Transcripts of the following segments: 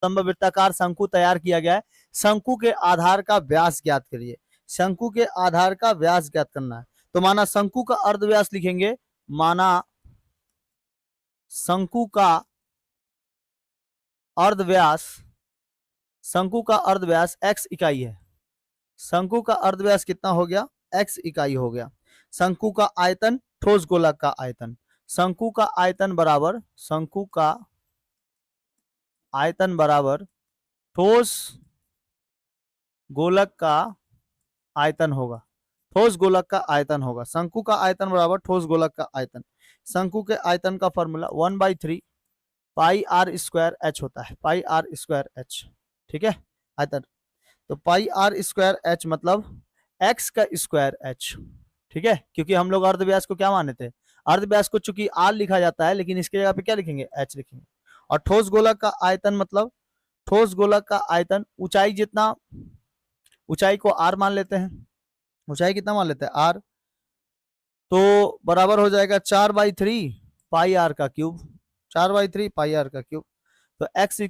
लंबवृत्ताकार शंकु तैयार किया गया है, शंकु के आधार का व्यास ज्ञात करिए। शंकु के आधार का व्यास ज्ञात करना है, तो माना शंकु का अर्धव्यास लिखेंगे, माना शंकु का अर्धव्यास, शंकु का अर्धव्यास x इकाई है। शंकु का अर्धव्यास कितना हो गया, x इकाई हो गया। शंकु का आयतन, ठोस गोलक का आयतन, शंकु का आयतन बराबर, शंकु का आयतन बराबर ठोस गोलक का आयतन होगा, ठोस गोलक का आयतन होगा। शंकु का आयतन बराबर ठोस गोलक का आयतन। शंकु के आयतन का formula 1/3 pi are square h होता है, पाई आर स्क्वायर एच, ठीक है, आयतन। तो पाई आर स्क्वायर एच मतलब एक्स का स्क्वायर एच, ठीक है, क्योंकि हम लोग अर्धव्यास को क्या माने थे, अर्धव्यास को चूंकि आर लिखा जाता है, लेकिन इसके जगह पे क्या लिखेंगे, एच लिखेंगे। और ठोस गोलक का आयतन मतलब ठोस गोलक का आयतन, ऊंचाई जितना, ऊंचाई को आर मान लेते हैं, ऊंचाई कितना मान लेते हैं, आर, तो बराबर हो जाएगा 4/3 पाई आर का क्यूब, 4/3 पाई आर का क्यूब। तो एक्स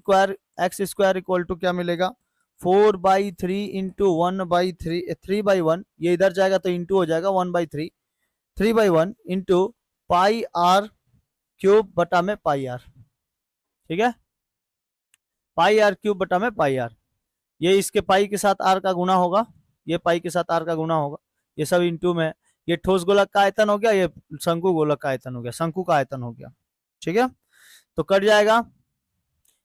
स्क्वायर इक्वल टू क्या मिलेगा, 4/3 इंटू 1/3, 3/1, ये इधर जाएगा तो इंटू हो जाएगा 1/3, 3/1 इंटू पाई आर क्यूब बटा में पाई आर, ठीक है, पाई आर क्यूब बटा में पाई आर। ये इसके पाई के साथ आर का गुना होगा, ये पाई के साथ आर का गुना होगा, ये सब इंटू में। ये ठोस गोलक का आयतन हो गया, ये शंकु गोलक का आयतन हो गया, शंकु का आयतन हो गया, ठीक है। तो कट जाएगा,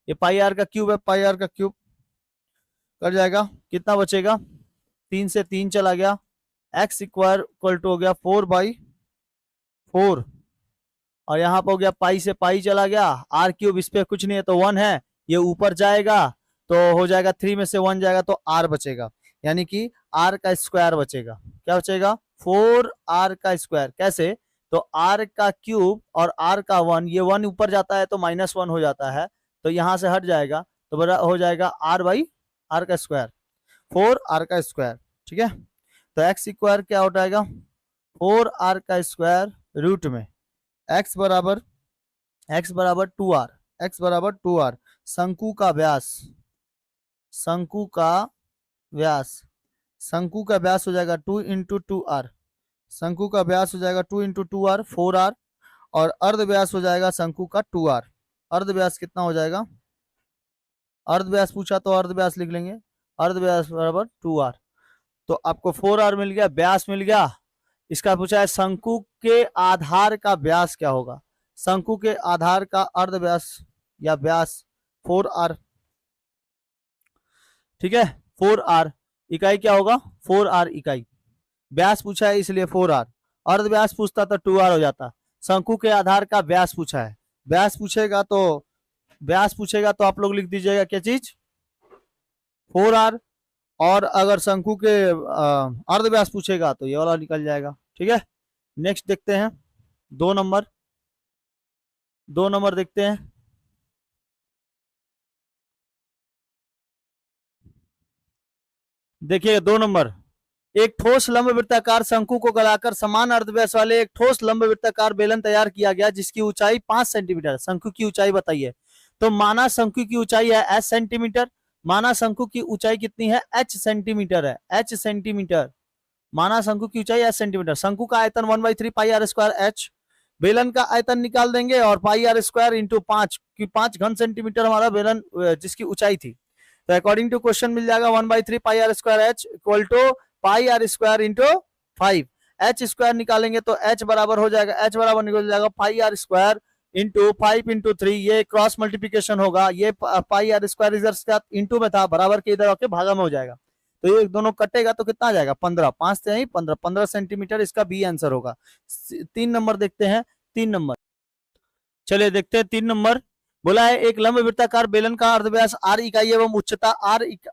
ये पाई आर का क्यूब है, पाई आर का क्यूब कट जाएगा, कितना बचेगा, 3 से 3 चला गया, एक्स स्क्वायर इक्वल टू हो गया 4/4, और यहाँ पर हो गया पाई से पाई चला गया, आर क्यूब इस पे कुछ नहीं है तो 1 है, ये ऊपर जाएगा तो हो जाएगा 3 में से 1 जाएगा तो आर बचेगा, यानी कि आर का स्क्वायर बचेगा। क्या बचेगा, 4r का स्क्वायर। कैसे, तो r का क्यूब और r का 1, ये 1 ऊपर जाता है तो -1 हो जाता है, तो यहां से हट जाएगा तो बड़ा हो जाएगा r/r का स्क्वायर, 4r का स्क्वायर, ठीक है। तो x स्क्वायर क्या हो जाएगा, 4r का स्क्वायर रूट में x बराबर 2r, x बराबर 2r। शंकु का व्यास, शंकु का व्यास, शंकु का व्यास हो जाएगा 2 इंटू 2r, शंकु का व्यास हो जाएगा 2 इंटू 2r 4r, और अर्ध व्यास हो जाएगा शंकु का 2r। अर्ध व्यास कितना हो जाएगा, अर्ध व्यास पूछा तो अर्ध व्यास लिख लेंगे, अर्ध व्यास बराबर 2r। तो आपको 4r मिल गया, व्यास मिल गया। इसका पूछा है शंकु के आधार का व्यास क्या होगा, शंकु के आधार का अर्ध व्यास या व्यास 4r, ठीक है, 4r। इकाई क्या होगा, 4r इकाई। व्यास पूछा है इसलिए 4r, अर्ध व्यास पूछता तो 2r हो जाता। शंकु के आधार का व्यास पूछा है, व्यास पूछेगा तो आप लोग लिख दीजिएगा क्या चीज, 4r, और अगर शंकु के अर्ध व्यास पूछेगा तो ये वाला निकल जाएगा, ठीक है। नेक्स्ट देखते हैं 2 नंबर, 2 नंबर देखते हैं। देखिए 2 नंबर, एक ठोस लंबवृत्ताकार शंकु को गलाकर समान अर्धव्यास वाले एक ठोस लंबवृत्ताकार बेलन तैयार किया गया जिसकी ऊंचाई 5 सेंटीमीटर। शंकु की ऊंचाई बताइए। तो माना शंकु की ऊंचाई है h सेंटीमीटर, माना शंकु की ऊंचाई कितनी है, h सेंटीमीटर है, h सेंटीमीटर, माना शंकु की ऊंचाई h सेंटीमीटर। शंकु का आयतन 1/3 पाई आर स्क्वायर h, बेलन का आयतन निकाल देंगे और पाई आर स्क्वायर इंटू 5 की 5 घन सेंटीमीटर हमारा बेलन जिसकी ऊंचाई थी। तो अकॉर्डिंग टू क्वेश्चन मिल जाएगा 1/3 pi are square H equal to pi are square into 5। H square निकालेंगे तो एच बराबर हो जाएगा, एच बराबर निकल जाएगा पाई आर स्क्वायर इंटू 5 इंटू 3, ये क्रॉस मल्टीप्लीकेशन होगा, ये पाई आर स्क्वायर इधर इंटू में था, बराबर के इधर आके भागा में हो जाएगा, तो ये दोनों कटेगा तो कितना आ जाएगा 15, 5 से ही 15 सेंटीमीटर, इसका बी आंसर होगा। 3 नंबर देखते हैं, 3 नंबर चलिए देखते हैं 3 नंबर। बोला है एक लंबवृत्ताकार बेलन का अर्धव्यास r इकाई एवं उच्चता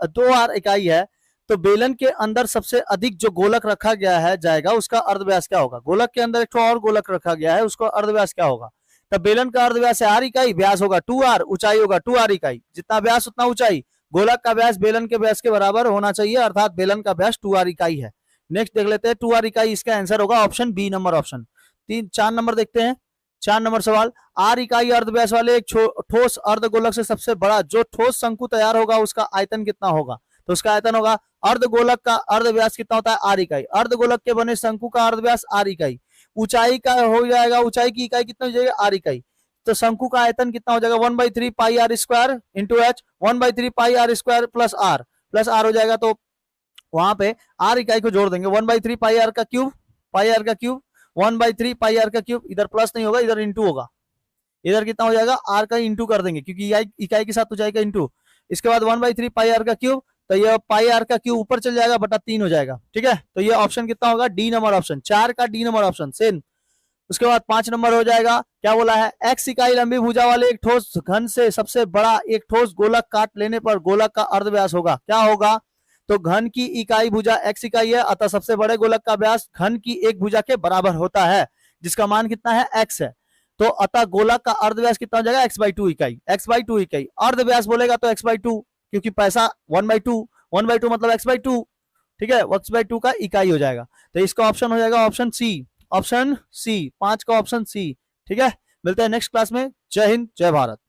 2r इकाई है, तो बेलन के अंदर सबसे अधिक जो गोलक रखा गया है जाएगा उसका अर्धव्यास क्या होगा। गोलक के अंदर एक और गोलक रखा गया है, उसका अर्धव्यास क्या होगा। तो बेलन का अर्धव्यास है r इकाई, व्यास होगा 2r, ऊंचाई होगा 2r इकाई, जितना व्यास उतना ऊंचाई। गोलक का व्यास बेलन के व्यास के बराबर होना चाहिए, अर्थात बेलन का व्यास 2r इकाई है। नेक्स्ट देख लेते हैं 2r इकाई, इसका आंसर होगा option B number, option 4 number देखते हैं। 4 नंबर सवाल, r इकाई अर्धव्यास वाले एक ठोस अर्धगोलक से सबसे बड़ा जो ठोस शंकु तैयार होगा उसका आयतन कितना होगा? तो उसका आयतन होगा, अर्धगोलक का अर्धव्यास कितना होता है? r इकाई। अर्धगोलक के बने शंकु का अर्धव्यास r इकाई। ऊंचाई का हो जाएगा, ऊंचाई की इकाई कितना हो जाएगा? r इकाई। तो शंकु का आयतन कितना हो जाएगा? 1/3 pi are square into H, 1/3 pi are square plus R हो जाएगा। तो वहां पे r इकाई को जोड़ देंगे, 1/3 पाई आर का क्यूब, 1/3 पाई आर का क्यूब, इधर प्लस नहीं होगा, इधर इंटू होगा। इधर कितना हो जाएगा? r का इंटू कर देंगे क्योंकि इकाई के साथ ऊंचाई का इंटू। इसके बाद 1/3 पाई आर का क्यूब, तो ये पाई आर का क्यूब ऊपर चल जाएगा, बटा 3 हो जाएगा। ठीक है, तो ये ऑप्शन कितना होगा? डी नंबर ऑप्शन, 4 का डी नंबर ऑप्शन सेम। उसके बाद 5 नंबर हो जाएगा, क्या बोला है? x इकाई लंबी भुजा वाले एक ठोस घन से सबसे बड़ा एक ठोस गोलक काट लेने पर गोलक का अर्धव्यास होगा, क्या होगा? तो घन की इकाई भुजा x इकाई है, अतः सबसे बड़े गोलक का व्यास घन की एक भुजा के बराबर होता है, जिसका मान कितना है? x है। तो अतः गोलक का अर्धव्यास कितना हो जाएगा? x/2 इकाई, x/2 इकाई। अर्धव्यास बोलेगा तो x/2, क्योंकि पैसा 1/2 मतलब x/2। ठीक है, x/2 का इकाई हो जाएगा। तो इसका ऑप्शन हो जाएगा ऑप्शन सी, ऑप्शन सी, 5 का ऑप्शन सी। ठीक है, मिलते हैं नेक्स्ट क्लास में। जय हिंद, जय भारत।